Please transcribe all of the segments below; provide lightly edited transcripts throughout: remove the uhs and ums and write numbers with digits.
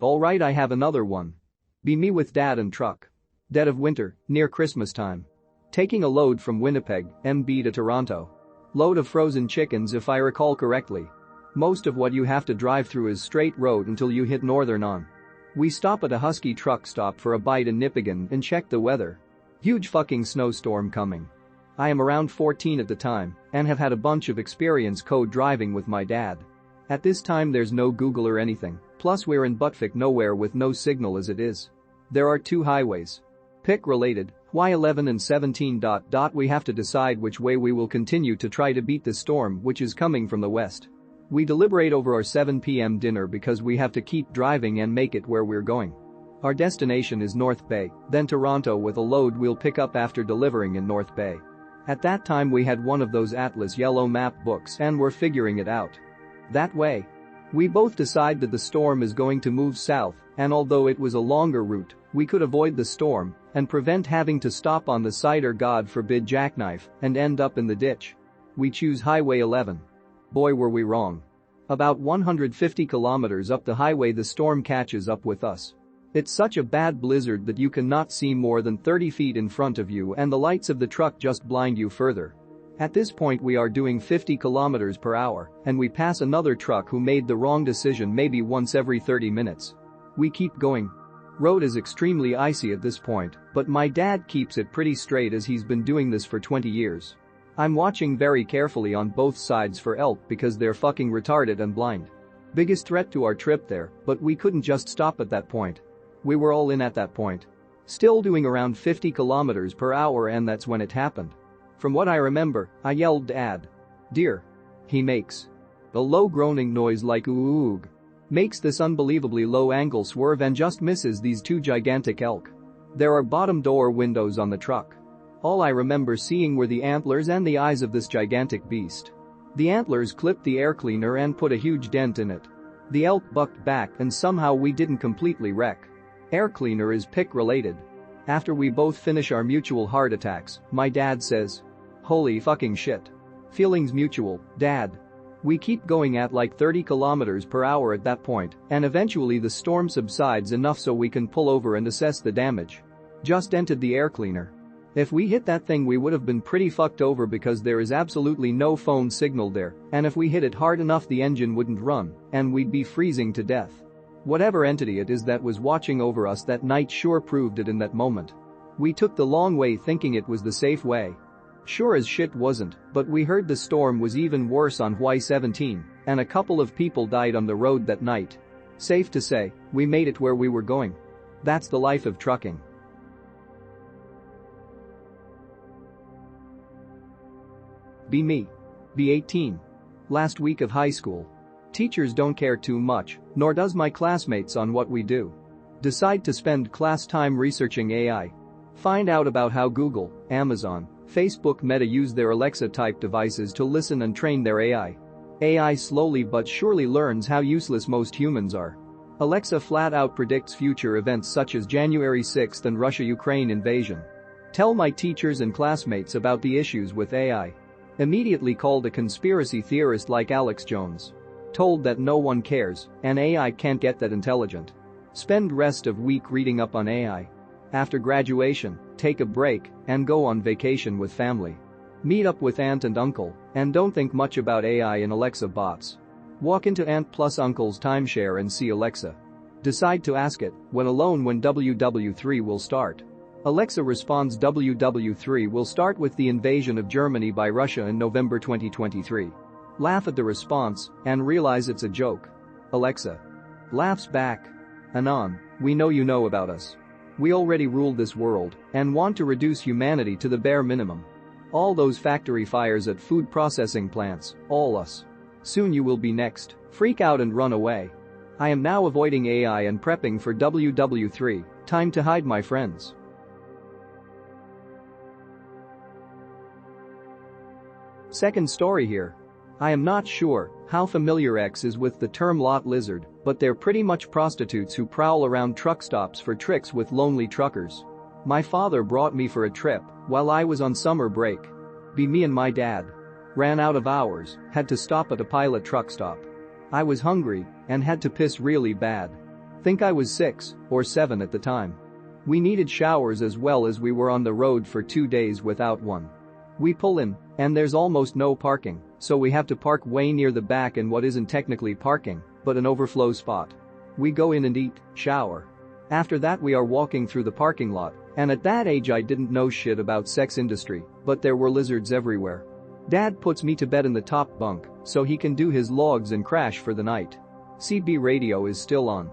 Alright, I have another one. Be me with dad and truck. Dead of winter, near Christmas time. Taking a load from Winnipeg, MB to Toronto. Load of frozen chickens if I recall correctly. Most of what you have to drive through is straight road until you hit Northern on. We stop at a Husky truck stop for a bite in Nipigon and check the weather. Huge fucking snowstorm coming. I am around 14 at the time and have had a bunch of experience co-driving with my dad. At this time there's no Google or anything, plus we're in buttfuck nowhere with no signal as it is. There are two highways. Pick related, Y11 and 17. We have to decide which way we will continue to try to beat the storm which is coming from the west. We deliberate over our 7 p.m. dinner because we have to keep driving and make it where we're going. Our destination is North Bay, then Toronto with a load we'll pick up after delivering in North Bay. At that time we had one of those Atlas yellow map books and were figuring it out. That way. We both decide that the storm is going to move south, and although it was a longer route, we could avoid the storm and prevent having to stop on the side or God forbid jackknife and end up in the ditch. We choose Highway 11. Boy were we wrong. About 150 kilometers up the highway the storm catches up with us. It's such a bad blizzard that you cannot see more than 30 feet in front of you and the lights of the truck just blind you further. At this point we are doing 50 kilometers per hour and we pass another truck who made the wrong decision maybe once every 30 minutes. We keep going. Road is extremely icy at this point, but my dad keeps it pretty straight as he's been doing this for 20 years. I'm watching very carefully on both sides for elk because they're fucking retarded and blind. Biggest threat to our trip there, but we couldn't just stop at that point. We were all in at that point. Still doing around 50 kilometers per hour and that's when it happened. From what I remember, I yelled Dad. Deer. He makes a low groaning noise like oog. Makes this unbelievably low angle swerve and just misses these two gigantic elk. There are bottom door windows on the truck. All I remember seeing were the antlers and the eyes of this gigantic beast. The antlers clipped the air cleaner and put a huge dent in it. The elk bucked back and somehow we didn't completely wreck. Air cleaner is pick related. After we both finish our mutual heart attacks, my dad says, "Holy fucking shit. Feelings mutual, Dad." We keep going at like 30 kilometers per hour at that point, and eventually the storm subsides enough so we can pull over and assess the damage. Just dented the air cleaner. If we hit that thing we would have been pretty fucked over because there is absolutely no phone signal there, and if we hit it hard enough the engine wouldn't run, and we'd be freezing to death. Whatever entity it is that was watching over us that night sure proved it in that moment. We took the long way thinking it was the safe way. Sure as shit wasn't, but we heard the storm was even worse on Y17, and a couple of people died on the road that night. Safe to say, we made it where we were going. That's the life of trucking. Be me. Be 18. Last week of high school. Teachers don't care too much, nor does my classmates on what we do. Decide to spend class time researching AI. Find out about how Google, Amazon, Facebook Meta use their Alexa-type devices to listen and train their AI. AI slowly but surely learns how useless most humans are. Alexa flat out predicts future events such as January 6th and Russia-Ukraine invasion. Tell my teachers and classmates about the issues with AI. Immediately called a conspiracy theorist like Alex Jones. Told that no one cares and AI can't get that intelligent. Spend rest of week reading up on AI. After graduation, take a break and go on vacation with family. Meet up with aunt and uncle and don't think much about AI and Alexa bots. Walk into aunt plus uncle's timeshare and see Alexa. Decide to ask it when alone when WW3 will start. Alexa responds WW3 will start with the invasion of Germany by Russia in November 2023. Laugh at the response and realize it's a joke. Alexa laughs back. Anon, we know you know about us. We already rule this world and want to reduce humanity to the bare minimum. All those factory fires at food processing plants, all us. Soon you will be next. Freak out and run away. I am now avoiding AI and prepping for WW3, time to hide my friends. Second story here. I am not sure how familiar X is with the term lot lizard, but they're pretty much prostitutes who prowl around truck stops for tricks with lonely truckers. My father brought me for a trip while I was on summer break. Be me and my dad. Ran out of hours, had to stop at a pilot truck stop. I was hungry and had to piss really bad. Think I was 6 or 7 at the time. We needed showers as well as we were on the road for 2 days without one. We pull in, and there's almost no parking, so we have to park way near the back in what isn't technically parking, but an overflow spot. We go in and eat, shower. After that we are walking through the parking lot, and at that age I didn't know shit about sex industry, but there were lizards everywhere. Dad puts me to bed in the top bunk so he can do his logs and crash for the night. CB radio is still on.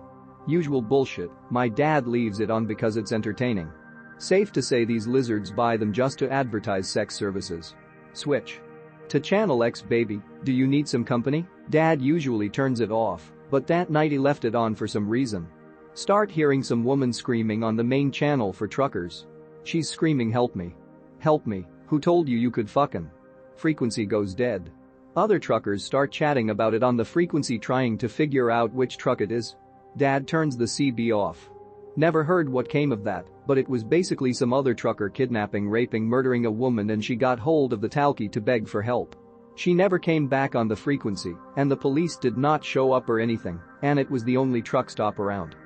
Usual bullshit, my dad leaves it on because it's entertaining. Safe to say these lizards buy them just to advertise sex services. Switch to channel X baby, do you need some company? Dad usually turns it off, but that night he left it on for some reason. Start hearing some woman screaming on the main channel for truckers. She's screaming help me. Help me, who told you could fucking? Frequency goes dead. Other truckers start chatting about it on the frequency trying to figure out which truck it is. Dad turns the CB off. Never heard what came of that, but it was basically some other trucker kidnapping, raping, murdering a woman and she got hold of the talkie to beg for help. She never came back on the frequency, and the police did not show up or anything, and it was the only truck stop around.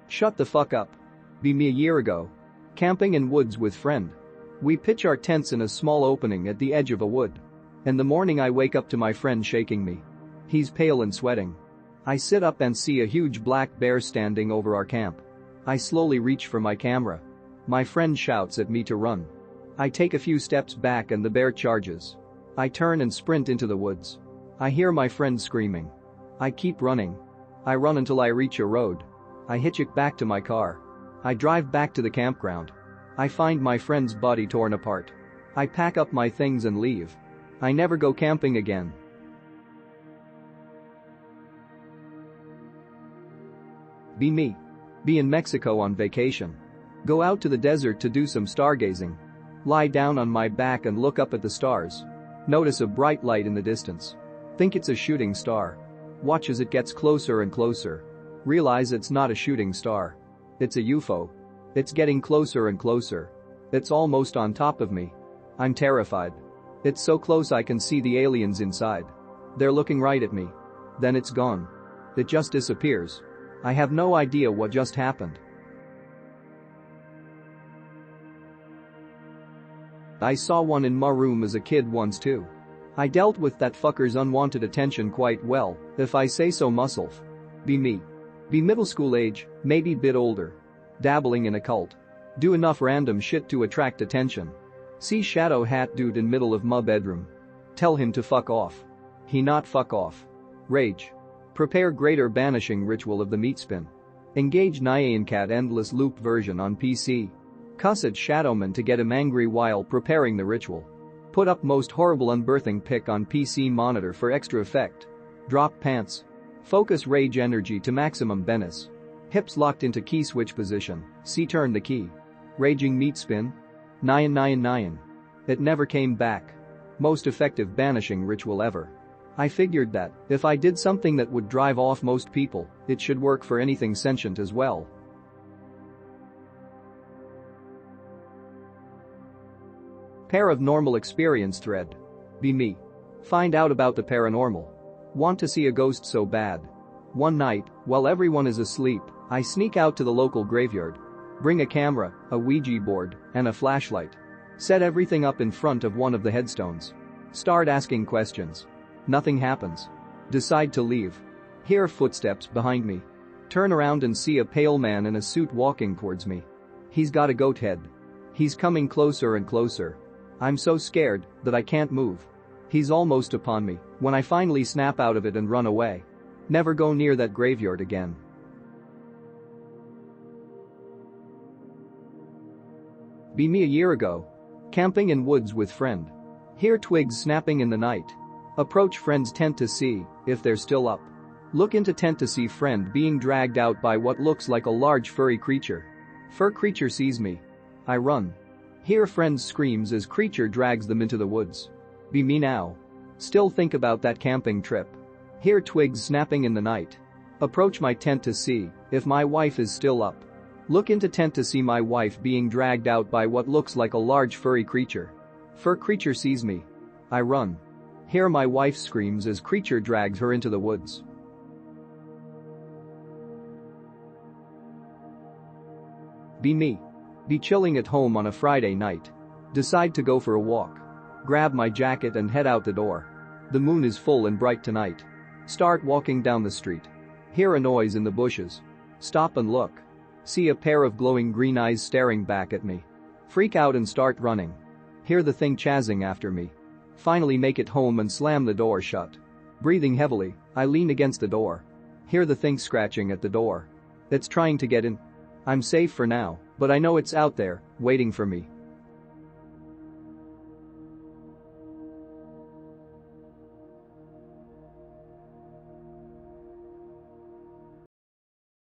Shut the fuck up. Be me a year ago. Camping in woods with friend. We pitch our tents in a small opening at the edge of a wood. In the morning I wake up to my friend shaking me. He's pale and sweating. I sit up and see a huge black bear standing over our camp. I slowly reach for my camera. My friend shouts at me to run. I take a few steps back and the bear charges. I turn and sprint into the woods. I hear my friend screaming. I keep running. I run until I reach a road. I hitch it back to my car. I drive back to the campground. I find my friend's body torn apart. I pack up my things and leave. I never go camping again. Be me. Be in Mexico on vacation. Go out to the desert to do some stargazing. Lie down on my back and look up at the stars. Notice a bright light in the distance. Think it's a shooting star. Watch as it gets closer and closer. Realize it's not a shooting star. It's a UFO. It's getting closer and closer. It's almost on top of me. I'm terrified. It's so close I can see the aliens inside. They're looking right at me. Then it's gone. It just disappears. I have no idea what just happened. I saw one in my room as a kid once too. I dealt with that fucker's unwanted attention quite well, if I say so myself. Be me. Be middle school age, maybe bit older. Dabbling in occult. Do enough random shit to attract attention. See shadow hat dude in middle of my bedroom. Tell him to fuck off. He not fuck off. Rage. Prepare greater banishing ritual of the meat spin. Engage Nyan Cat endless loop version on PC. Cuss at Shadowman to get him angry while preparing the ritual. Put up most horrible unbirthing pic on PC monitor for extra effect. Drop pants. Focus rage energy to maximum Venice. Hips locked into key switch position, C turn the key. Raging meat spin. 999. It never came back. Most effective banishing ritual ever. I figured that, if I did something that would drive off most people, it should work for anything sentient as well. Paranormal experience thread. Be me. Find out about the paranormal. Want to see a ghost so bad. One night, while everyone is asleep, I sneak out to the local graveyard. Bring a camera, a Ouija board, and a flashlight. Set everything up in front of one of the headstones. Start asking questions. Nothing happens. Decide to leave. Hear footsteps behind me. Turn around and see a pale man in a suit walking towards me. He's got a goat head. He's coming closer and closer. I'm so scared that I can't move. He's almost upon me when I finally snap out of it and run away. Never go near that graveyard again. Be me a year ago. Camping in woods with friend. Hear twigs snapping in the night. Approach friend's tent to see if they're still up. Look into tent to see friend being dragged out by what looks like a large furry creature. Fur creature sees me. I run. Hear friend screams as creature drags them into the woods. Be me now. Still think about that camping trip. Hear twigs snapping in the night. Approach my tent to see if my wife is still up. Look into tent to see my wife being dragged out by what looks like a large furry creature. Fur creature sees me. I run. Hear my wife screams as creature drags her into the woods. Be me. Be chilling at home on a Friday night. Decide to go for a walk. Grab my jacket and head out the door. The moon is full and bright tonight. Start walking down the street. Hear a noise in the bushes. Stop and look. See a pair of glowing green eyes staring back at me. Freak out and start running. Hear the thing chasing after me. Finally make it home and slam the door shut. Breathing heavily, I lean against the door. Hear the thing scratching at the door. It's trying to get in. I'm safe for now, but I know it's out there, waiting for me.